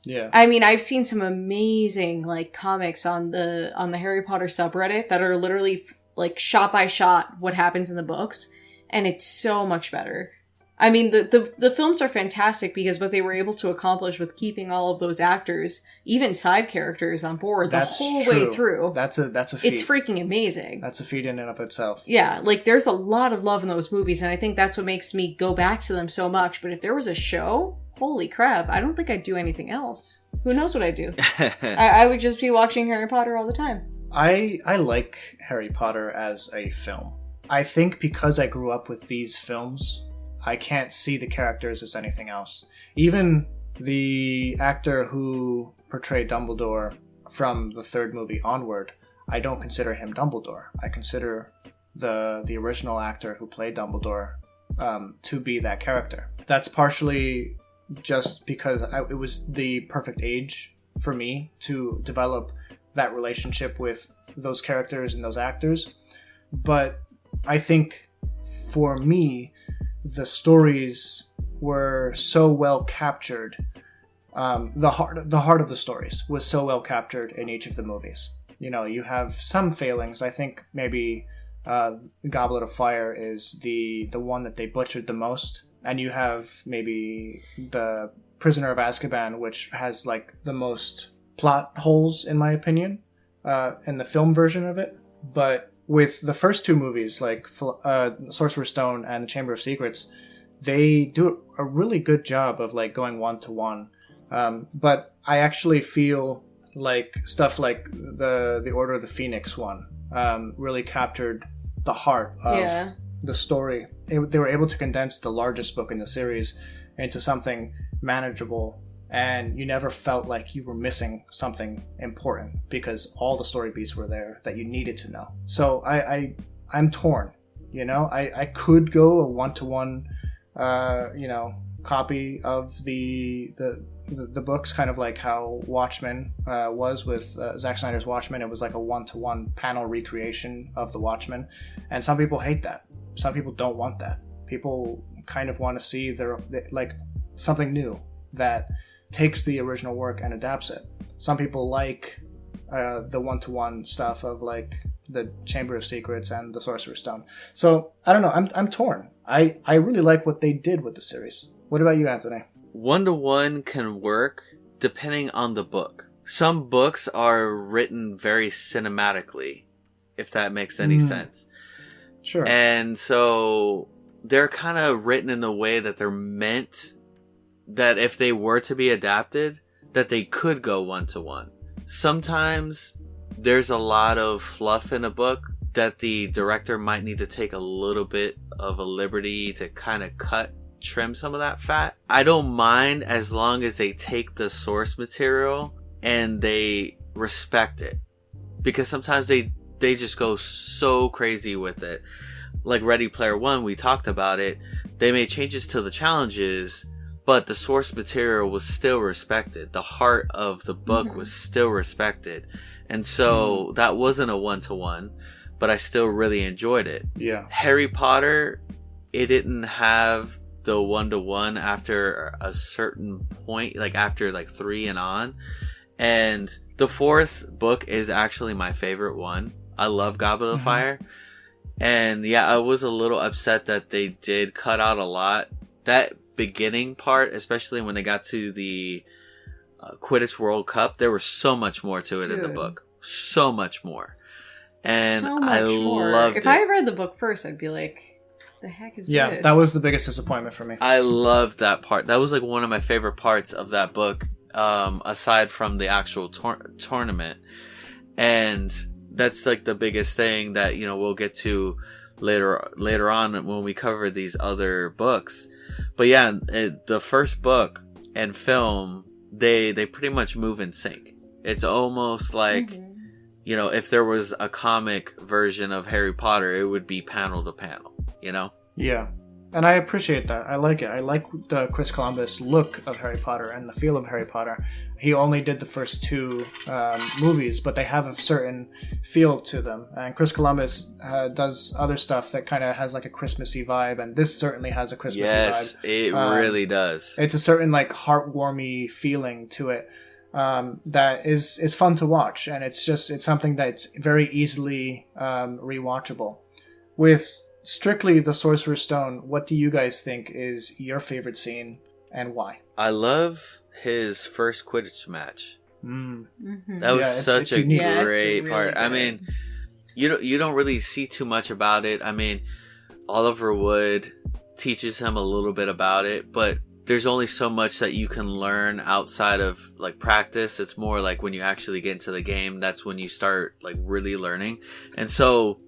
Yeah. I mean, I've seen some amazing like comics on the Harry Potter subreddit that are literally like shot by shot what happens in the books, and it's so much better. I mean, the films are fantastic because what they were able to accomplish with keeping all of those actors, even side characters, on board the whole way through. That's a feat. It's freaking amazing. That's a feat in and of itself. Yeah, like there's a lot of love in those movies, and I think that's what makes me go back to them so much. But if there was a show, holy crap, I don't think I'd do anything else. Who knows what I'd do? I would just be watching Harry Potter all the time. I like Harry Potter as a film. I think because I grew up with these films, I can't see the characters as anything else. Even the actor who portrayed Dumbledore from the third movie onward, I don't consider him Dumbledore. I consider the original actor who played Dumbledore to be that character. That's partially just because it was the perfect age for me to develop that relationship with those characters and those actors. But I think for me, the stories were so well captured. The heart of the stories was so well captured in each of the movies. You know, you have some failings. I think maybe Goblet of Fire is the one that they butchered the most. And you have maybe the Prisoner of Azkaban, which has like the most plot holes, in my opinion, in the film version of it. But with the first two movies, like Sorcerer's Stone and the Chamber of Secrets, they do a really good job of like going one-to-one. But I actually feel like stuff like the Order of the Phoenix one really captured the heart of the story. They were able to condense the largest book in the series into something manageable, and you never felt like you were missing something important because all the story beats were there that you needed to know. So I'm torn. You know, I could go a one-to-one copy of the books, kind of like how Watchmen was with Zack Snyder's Watchmen. It was like a one-to-one panel recreation of the Watchmen, and some people hate that. Some people don't want that. People kind of want to see like something new that takes the original work and adapts it. Some people like the one-to-one stuff of like the Chamber of Secrets and the Sorcerer's Stone. So I don't know. I'm torn. I really like what they did with the series. What about you, Anthony? One-to-one can work depending on the book. Some books are written very cinematically, if that makes any sense. Sure. And so they're kind of written in a way that they're meant that if they were to be adapted, that they could go one-to-one. Sometimes there's a lot of fluff in a book that the director might need to take a little bit of a liberty to kind of trim some of that fat. I don't mind as long as they take the source material and they respect it, because sometimes they just go so crazy with it. Like Ready Player One, we talked about it. They made changes to the challenges, but the source material was still respected. The heart of the book was still respected. And so that wasn't a one-to-one, but I still really enjoyed it. Yeah. Harry Potter, it didn't have the one-to-one after a certain point, like after like 3 and on. And the 4th book is actually my favorite one. I love Goblet of Fire. And yeah, I was a little upset that they did cut out a lot. That beginning part, especially when they got to the Quidditch World Cup, there was so much more to it in the book. So much more. And so much I more. loved If it. I read the book first, I'd be like, the heck is this? Yeah, that was the biggest disappointment for me. I loved that part. That was like one of my favorite parts of that book, aside from the actual tournament. And that's like the biggest thing that, you know, we'll get to later on when we cover these other books. But yeah, the first book and film, they pretty much move in sync. It's almost like, you know, if there was a comic version of Harry Potter, it would be panel to panel, you know? Yeah. And I appreciate that. I like it. I like the Chris Columbus look of Harry Potter and the feel of Harry Potter. He only did the first 2 movies, but they have a certain feel to them. And Chris Columbus does other stuff that kind of has like a Christmassy vibe, and this certainly has a Christmassy vibe. Yes, it really does. It's a certain like heartwarmy feeling to it that is fun to watch, and it's something that's very easily rewatchable. With strictly the Sorcerer's Stone, what do you guys think is your favorite scene and why? I love his first Quidditch match. That was such a unique. great really part. good. I mean, you don't really see too much about it. I mean, Oliver Wood teaches him a little bit about it, but there's only so much that you can learn outside of like practice. It's more like when you actually get into the game, that's when you start like really learning. And so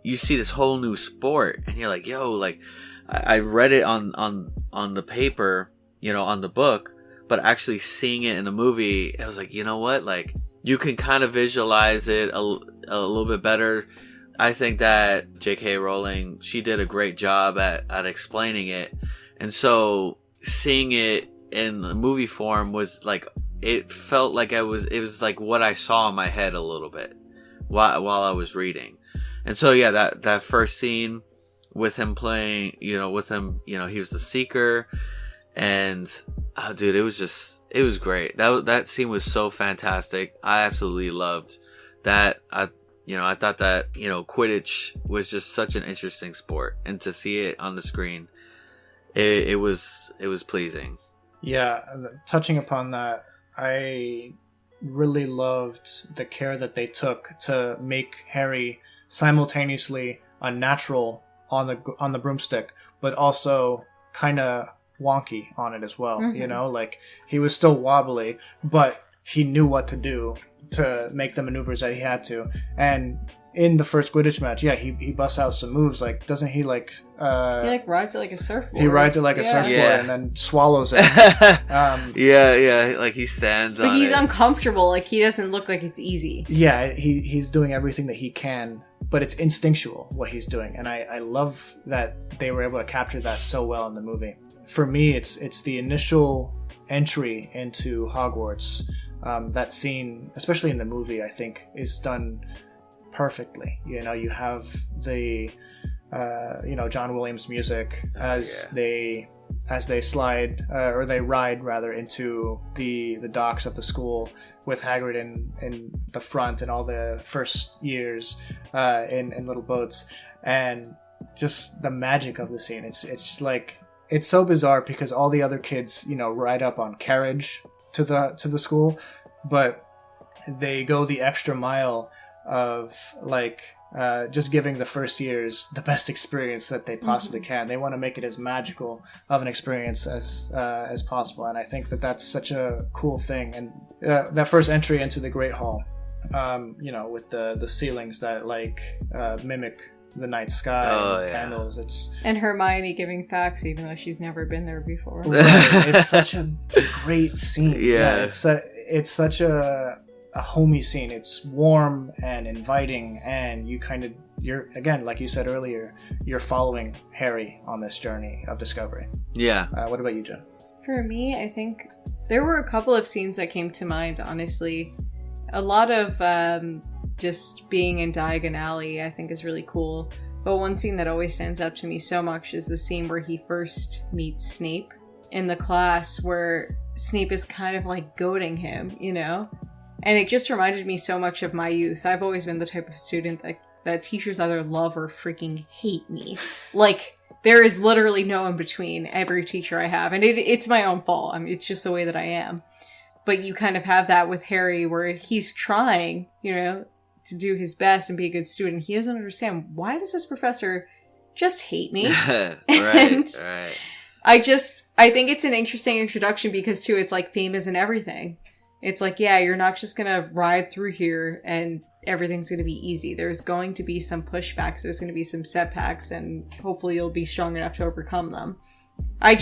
you see this whole new sport and you're like, yo, like I read it on the paper, you know, on the book, but actually seeing it in the movie, I was like, you know what? Like you can kind of visualize it a little bit better I think that J.K. Rowling, she did a great job at explaining it. And so seeing it in the movie form was like, it felt like it was like what I saw in my head a little bit while I was reading. And so, yeah, that first scene with him playing, he was the Seeker, and dude, it was great. That scene was so fantastic. I absolutely loved that. I thought that, Quidditch was just such an interesting sport, and to see it on the screen, it was pleasing. Yeah, touching upon that, I really loved the care that they took to make Harry simultaneously unnatural on the broomstick, but also kind of wonky on it as well. Mm-hmm. Like he was still wobbly, but he knew what to do to make the maneuvers that he had to. And in the first Quidditch match, yeah, he busts out some moves. Like, doesn't he he rides it like a surfboard? He rides it like a surfboard and then swallows it. Yeah, like he stands on it. But he's uncomfortable. Like, he doesn't look like it's easy. Yeah, he's doing everything that he can, but it's instinctual what he's doing. And I love that they were able to capture that so well in the movie. For me, it's the initial entry into Hogwarts. That scene, especially in the movie, I think is done perfectly. You have the John Williams music as they slide or they ride rather into the docks of the school with Hagrid in the front and all the first years in little boats, and just the magic of the scene. It's like, it's so bizarre because all the other kids ride up on carriage to the school, but they go the extra mile of like just giving the first years the best experience that they possibly can. They want to make it as magical of an experience as possible, and I think that that's such a cool thing. And that first entry into the Great Hall, with the ceilings that like mimic the night sky, candles. And Hermione giving facts even though she's never been there before. Right. It's such a great scene. Yeah, it's such a homey scene. It's warm and inviting, and you're again, like you said earlier, you're following Harry on this journey of discovery. Yeah. What about you, Jen? For me, I think there were a couple of scenes that came to mind, honestly. A lot of just being in Diagon Alley, I think, is really cool. But one scene that always stands out to me so much is the scene where he first meets Snape in the class, where Snape is kind of like goading him, And it just reminded me so much of my youth. I've always been the type of student that teachers either love or freaking hate me. Like, there is literally no in between every teacher I have. And it's my own fault. I mean, it's just the way that I am. But you kind of have that with Harry, where he's trying, to do his best and be a good student. He doesn't understand, why does this professor just hate me? Right. I think it's an interesting introduction because, too, it's like fame isn't everything. It's like, yeah, you're not just going to ride through here and everything's going to be easy. There's going to be some pushbacks. There's going to be some setbacks, and hopefully you'll be strong enough to overcome them. I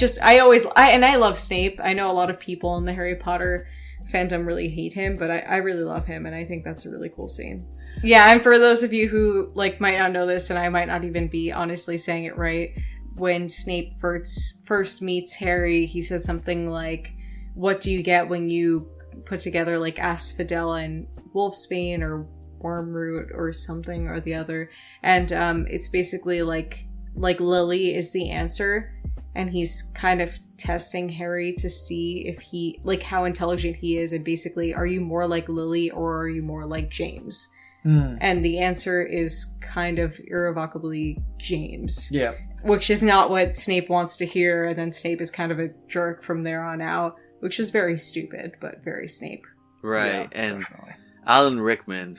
love Snape. I know a lot of people in the Harry Potter fandom really hate him, but I really love him, and I think that's a really cool scene. Yeah, and for those of you who might not know this, and I might not even be honestly saying it right, when Snape first meets Harry, he says something like, "What do you get when you put together asphodel and wolfsbane or wormroot or something or the other?" And it's basically like Lily is the answer, and he's kind of testing Harry to see if he how intelligent he is, and basically, are you more like Lily or are you more like James? And the answer is kind of irrevocably James. Yeah. Which is not what Snape wants to hear, and then Snape is kind of a jerk from there on out, which is very stupid, but very Snape. Right, yeah, and definitely. Alan Rickman,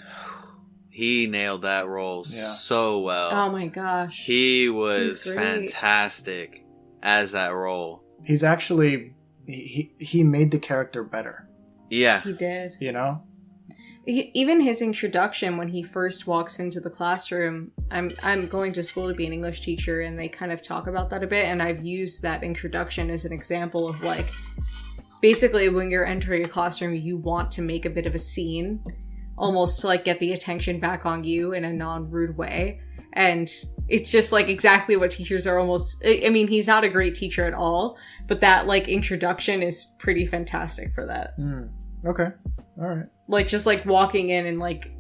he nailed that role so well. Oh my gosh. He was fantastic as that role. He's actually, he made the character better. Yeah. He did. Even his introduction when he first walks into the classroom, I'm going to school to be an English teacher, and they kind of talk about that a bit, and I've used that introduction as an example of basically when you're entering a classroom, you want to make a bit of a scene, almost to like get the attention back on you in a non-rude way. And it's just like exactly what teachers are almost, I mean, he's not a great teacher at all, but that like introduction is pretty fantastic for that. Okay. All right. Like just like walking in and like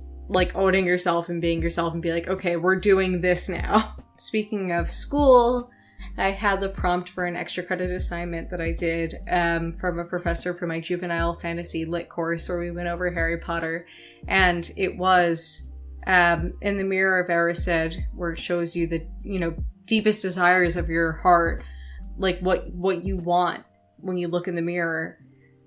owning yourself and being yourself and be like, okay, we're doing this now. Speaking of school, I had the prompt for an extra credit assignment that I did from a professor for my juvenile fantasy lit course where we went over Harry Potter. And it was in the Mirror of Erised, where it shows you the, you know, deepest desires of your heart, like what you want when you look in the mirror.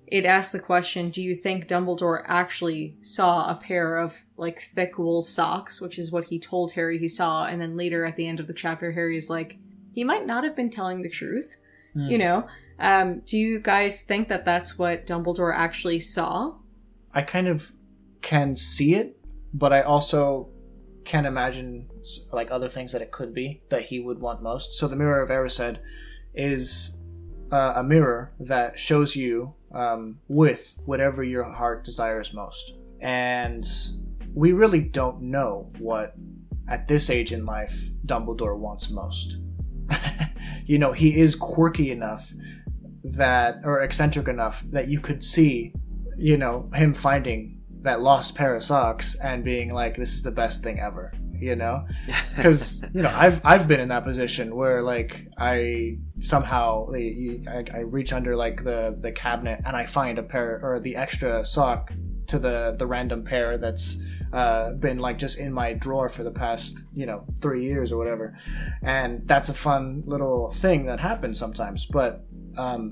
It asked the question, do you think Dumbledore actually saw a pair of like thick wool socks, which is what he told Harry he saw. And then later at the end of the chapter, Harry's like, he might not have been telling the truth, you know? Do you guys think that that's what Dumbledore actually saw? I kind of can see it, but I also can imagine like other things that it could be that he would want most. So the Mirror of Erised is a mirror that shows you with whatever your heart desires most. And we really don't know what, at this age in life, Dumbledore wants most. You know, he is quirky enough that, or eccentric enough that you could see, you know, him finding that lost pair of socks and being like, this is the best thing ever, you know? Because, you know, I've been in that position where like I somehow I reach under like the cabinet and I find a pair, or the extra sock to the random pair that's been like just in my drawer for the past, you know, 3 years or whatever. And that's a fun little thing that happens sometimes. But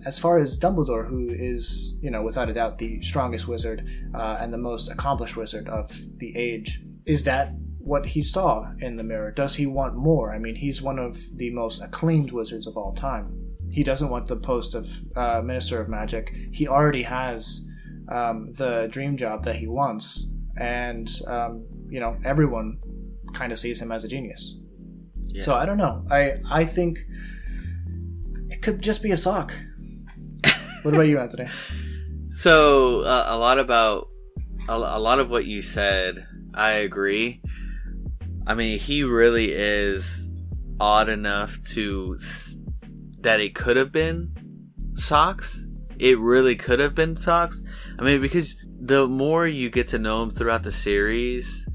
as far as Dumbledore, who is, you know, without a doubt the strongest wizard and the most accomplished wizard of the age, is that what he saw in the mirror? Does he want more? I mean, he's one of the most acclaimed wizards of all time. He doesn't want the post of Minister of Magic. He already has the dream job that he wants. And, you know, everyone kind of sees him as a genius. Yeah. So I don't know. I think it could just be a sock. What about you, Anthony? So a lot of what you said, I agree. I mean, he really is odd enough that it could have been socks. It really could have been socks. I mean, because the more you get to know him throughout the series,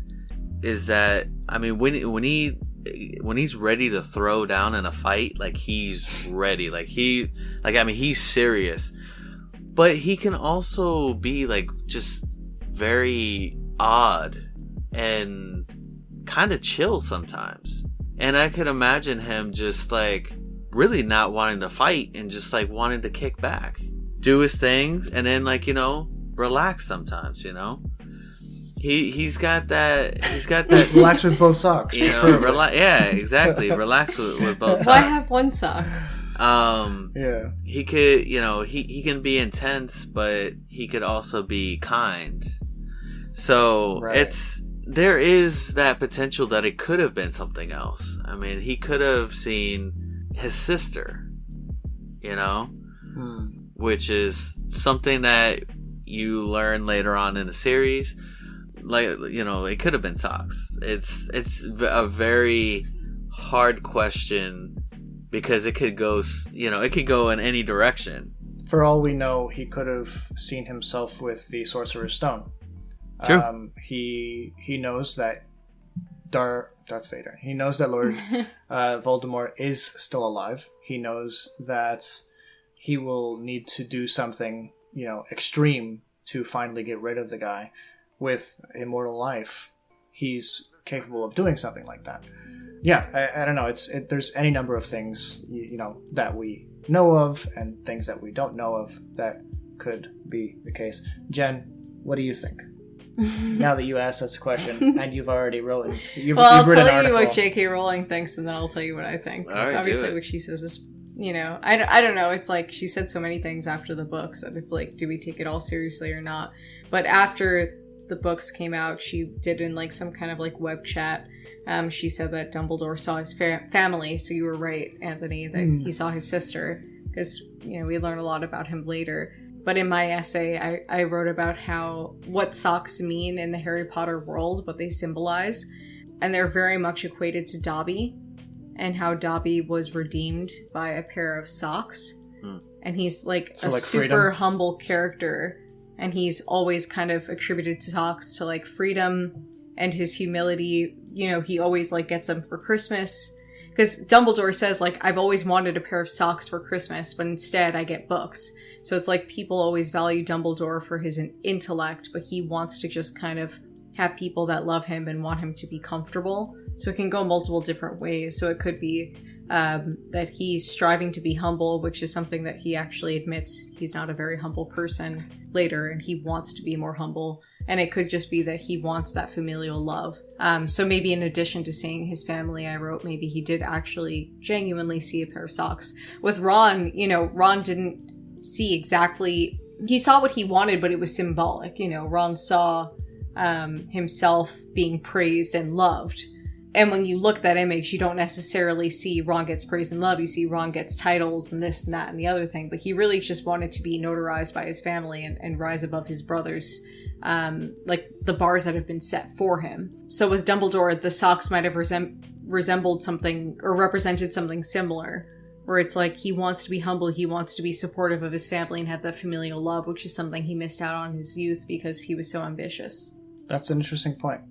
is that, I mean, when he's ready to throw down in a fight, like he's ready, he's serious. But he can also be like just very odd and kind of chill sometimes. And I could imagine him just like really not wanting to fight and just like wanting to kick back, do his things, and then like, you know, relax sometimes, you know. He's got that relax with both socks, you know. Yeah, exactly. Relax with both socks. Why have one sock? Yeah. He could, you know, he can be intense, but he could also be kind. So right. There is that potential that it could have been something else. I mean, he could have seen his sister, you know, which is something that you learn later on in the series. Like, you know, it could have been socks. It's a very hard question because it could go, you know, it could go in any direction. For all we know, he could have seen himself with the Sorcerer's Stone. True. He knows that Darth Vader. He knows that Lord Voldemort is still alive. He knows that he will need to do something, you know, extreme to finally get rid of the guy. With immortal life, he's capable of doing something like that. Yeah, I don't know. There's any number of things, you know, that we know of and things that we don't know of that could be the case. Jen, what do you think? Now that you asked us a question and you've already written, I'll written an tell you article. what J.K. Rowling thinks, and then I'll tell you what I think. All right, obviously, what she says is, you know, I don't know. It's like she said so many things after the books that it's like, do we take it all seriously or not? But after the books came out, she did in like some kind of like web chat. She said that Dumbledore saw his family. So you were right, Anthony, that he saw his sister, because, you know, we learn a lot about him later. but in my essay, I wrote about what socks mean in the Harry Potter world, what they symbolize, and they're very much equated to Dobby, and how Dobby was redeemed by a pair of socks. And he's like a super freedom. Humble character, and he's always kind of attributed to socks to like freedom and his humility. You know, he always like gets them for Christmas, because Dumbledore says like, I've always wanted a pair of socks for Christmas, but instead I get books. So it's like people always value Dumbledore for his intellect, but he wants to just kind of have people that love him and want him to be comfortable. So it can go multiple different ways. So it could be that he's striving to be humble, which is something that he actually admits he's not a very humble person later, and he wants to be more humble. And it could just be that he wants that familial love. So maybe in addition to seeing his family, I wrote maybe he did actually genuinely see a pair of socks. With Ron, you know, Ron didn't see exactly... He saw what he wanted, but it was symbolic. You know, Ron saw himself being praised and loved. And when you look at that image, you don't necessarily see Ron gets praise and love. You see Ron gets titles and this and that and the other thing. But he really just wanted to be notarized by his family and rise above his brothers, like the bars that have been set for him. So with Dumbledore, the socks might have resembled something or represented something similar, where it's like he wants to be humble, he wants to be supportive of his family and have that familial love, which is something he missed out on in his youth because he was so ambitious. That's an interesting point.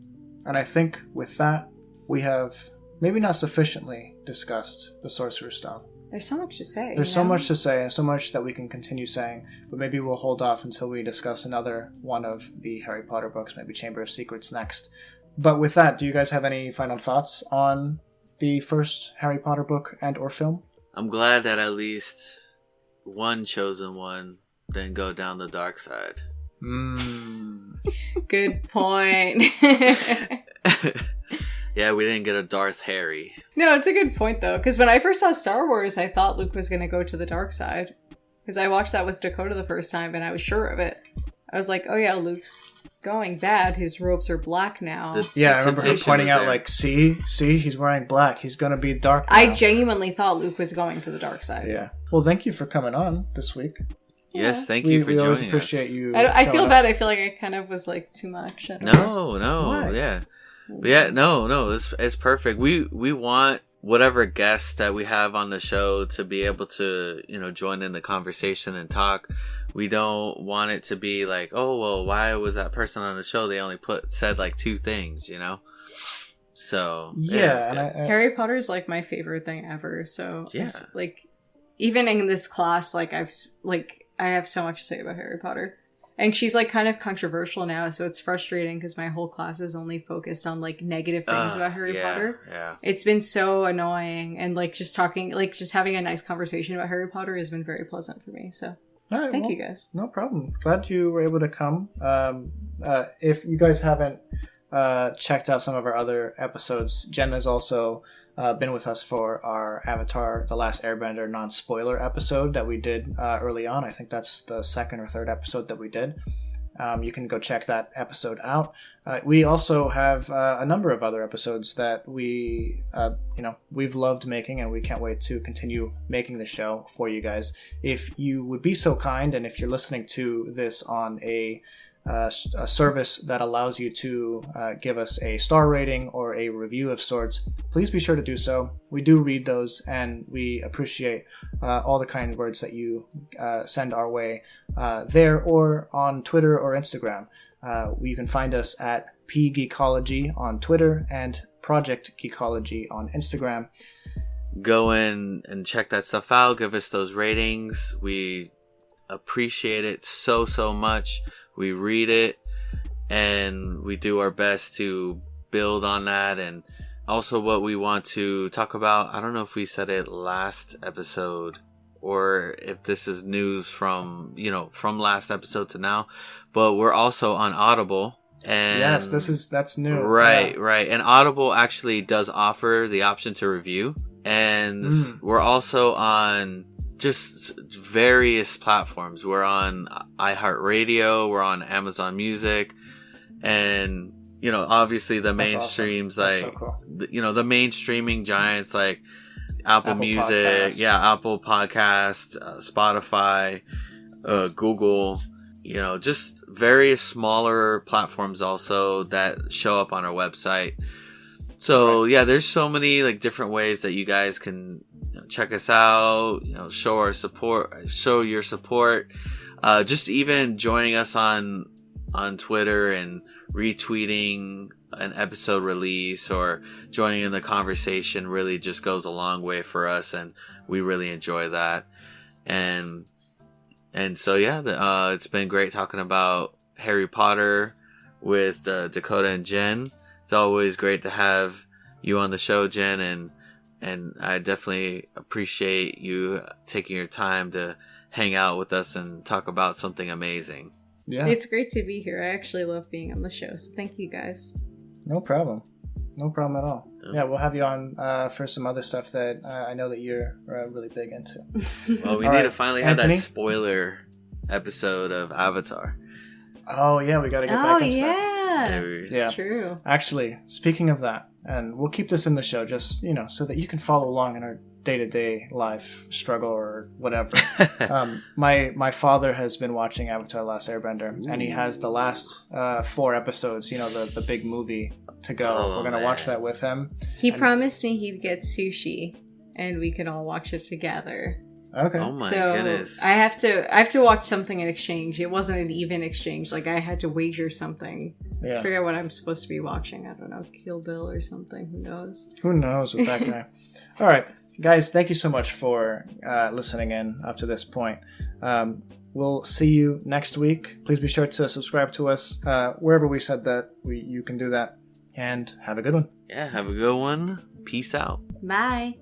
And I think with that, we have maybe not sufficiently discussed the Sorcerer's Stone. There's so much to say. There's so much to say, and so much that we can continue saying, but maybe we'll hold off until we discuss another one of the Harry Potter books, maybe Chamber of Secrets next. But with that, do you guys have any final thoughts on the first Harry Potter book and or film? I'm glad that at least one chosen one didn't go down the dark side. Good point. Yeah, we didn't get a Darth Harry. No, it's a good point, though, because when I first saw Star Wars, I thought Luke was going to go to the dark side. Because I watched that with Dakota the first time, and I was sure of it. I was like, oh yeah, Luke's going bad. His robes are black now. I remember her pointing out, like, see, he's wearing black. He's going to be dark now. I genuinely thought Luke was going to the dark side. Yeah. Well, thank you for coming on this week. Yes, thank you for joining us. We always appreciate you. I feel bad. I feel like I kind of was, like, too much. No, yeah. Yeah, no, it's perfect. We want whatever guests that we have on the show to be able to, you know, join in the conversation and talk. We don't want it to be like, oh, well, why was that person on the show? They only said like 2 things, you know? So, yeah. Harry Potter is like my favorite thing ever. So, yeah. Like, even in this class, I have so much to say about Harry Potter. And she's, like, kind of controversial now, so it's frustrating because my whole class is only focused on, like, negative things about Harry Potter. Yeah. It's been so annoying, and, like, just having a nice conversation about Harry Potter has been very pleasant for me, so thank you guys. No problem. Glad you were able to come. If you guys haven't checked out some of our other episodes, Jen has also been with us for our Avatar The Last Airbender non-spoiler episode that we did early on. I think that's the 2nd or 3rd episode that we did. You can go check that episode out. We also have a number of other episodes that we've loved making, and we can't wait to continue making the show for you guys. If you would be so kind, and if you're listening to this on a service that allows you to give us a star rating or a review of sorts, please be sure to do so. We do read those, and we appreciate all the kind words that you send our way there or on Twitter or Instagram. You can find us at Geekology on Twitter and Project Geekology on Instagram. Go in and check that stuff out. Give us those ratings. We appreciate it so much. We read it, and we do our best to build on that. And also what we want to talk about, I don't know if we said it last episode or if this is news from last episode to now, but we're also on Audible. And yes, that's new. Right. And Audible actually does offer the option to review. And we're also on just various platforms. We're on iHeartRadio, we're on Amazon Music, and obviously the mainstreams, awesome. Like so cool. The main streaming giants like Apple Music, Podcast. Apple Podcast, Spotify, Google, just various smaller platforms also that show up on our website. So yeah, there's so many like different ways that you guys can check us out, show your support, just even joining us on Twitter and retweeting an episode release or joining in the conversation really just goes a long way for us, and we really enjoy that. And so yeah, it's been great talking about Harry Potter with Dakota and Jen. It's always great to have you on the show, Jen, and I definitely appreciate you taking your time to hang out with us and talk about something amazing. Yeah. It's great to be here. I actually love being on the show, so thank you guys. No problem. No problem at all. Yeah, we'll have you on for some other stuff that I know that you're really big into. Well, we need to finally have that spoiler episode of Avatar. Oh, yeah, we got to get back into that. Yeah, true. Actually, speaking of that, and we'll keep this in the show just, so that you can follow along in our day-to-day life struggle or whatever. My father has been watching Avatar: The Last Airbender, and he has the last 4 episodes, the big movie to go. We're going to watch that with him. He promised me he'd get sushi, and we could all watch it together. Okay. Oh my goodness. I have to watch something in exchange. It wasn't an even exchange. Like, I had to wager something. Yeah. I forget what I'm supposed to be watching. I don't know, Kill Bill or something. Who knows? Who knows with that guy? All right. Guys, thank you so much for listening in up to this point. We'll see you next week. Please be sure to subscribe to us wherever we said that you can do that. And have a good one. Yeah, have a good one. Peace out. Bye.